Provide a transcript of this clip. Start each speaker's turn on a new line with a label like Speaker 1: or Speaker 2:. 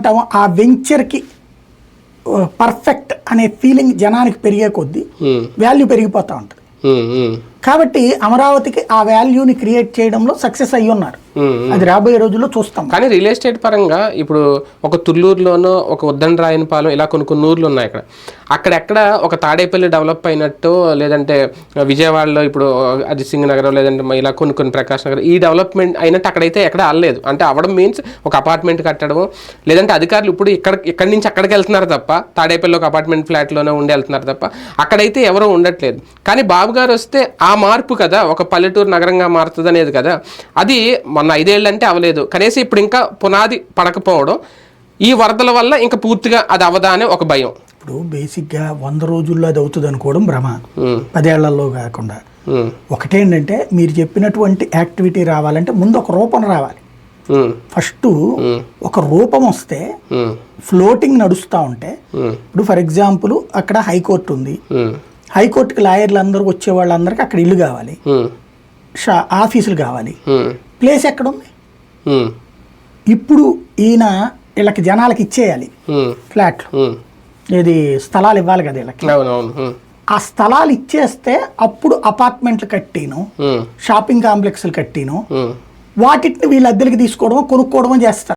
Speaker 1: ఏమంటాము ఆ వెంచర్కి పర్ఫెక్ట్ అనే ఫీలింగ్ జనానికి పెరిగే కొద్దీ వాల్యూ పెరిగిపోతూ ఉంటుంది. కాబట్టి అమరావతికి ఆ వాల్యూని క్రియేట్ చేయడంలో సక్సెస్ అయ్యి ఉన్నారు. అది రాబోయే రోజుల్లో చూస్తాం.
Speaker 2: కానీ రియల్ ఎస్టేట్ పరంగా ఇప్పుడు ఒక తుళ్ళూరులోనో ఒక ఉద్దండరాయనపాలెం ఇలా కొన్ని ఊర్లు ఉన్నాయి. అక్కడెక్కడ ఒక తాడేపల్లి డెవలప్ అయినట్టు, లేదంటే విజయవాడలో ఇప్పుడు అజిత్ సింగ్ నగర్, లేదంటే ఇలా కొన్ని ప్రకాష్ నగర్ ఈ డెవలప్మెంట్ అయినట్టు అక్కడైతే ఎక్కడ అవ్వలేదు. అంటే అవ్వడం మీన్స్ ఒక అపార్ట్మెంట్ కట్టడము, లేదంటే అధికారులు ఇప్పుడు ఇక్కడి నుంచి అక్కడికి వెళ్తున్నారు తప్ప, తాడేపల్లి ఒక అపార్ట్మెంట్ ఫ్లాట్లోనే ఉండి వెళ్తున్నారు తప్ప అక్కడైతే ఎవరో ఉండట్లేదు. కానీ బాబు గారు వస్తే ఆ మార్పు కదా, ఒక పల్లెటూరు నగరంగా మారుతుంది అనేది కదా. అది మొన్న 5 ఏళ్ళు అంటే అవ్వలేదు, కనీసం ఇప్పుడు ఇంకా పునాది పడకపోవడం, ఈ వరదల వల్ల ఇంకా పూర్తిగా అది అవదా అనే ఒక భయం.
Speaker 1: ఇప్పుడు బేసిక్గా 100 రోజుల్లో అది అవుతుంది అనుకోవడం భ్రమ, 10 ఏళ్లలో కాకుండా. ఒకటేంటంటే మీరు చెప్పినటువంటి యాక్టివిటీ రావాలంటే ముందు ఒక రూపం రావాలి. ఫస్ట్ ఒక రూపం వస్తే ఫ్లోటింగ్ నడుస్తూ ఉంటే, ఇప్పుడు ఫర్ ఎగ్జాంపుల్ అక్కడ హైకోర్టు ఉంది, హైకోర్టుకి లాయర్లు అందరూ వచ్చే వాళ్ళందరికీ అక్కడ ఇల్లు కావాలి, ఆఫీసులు కావాలి, ప్లేస్ ఎక్కడుంది? ఇప్పుడు ఈయన వీళ్ళకి జనాలకి ఇచ్చేయాలి ఫ్లాట్లు, ఏది స్థలాలు ఇవ్వాలి కదా వీళ్ళకి. ఆ స్థలాలు ఇచ్చేస్తే అప్పుడు అపార్ట్మెంట్లు కట్టిను, షాపింగ్ కాంప్లెక్స్లు కట్టిను, వాటిని వీళ్ళ అద్దెలకి తీసుకోవడమో కొనుక్కోవడమో చేస్తారు.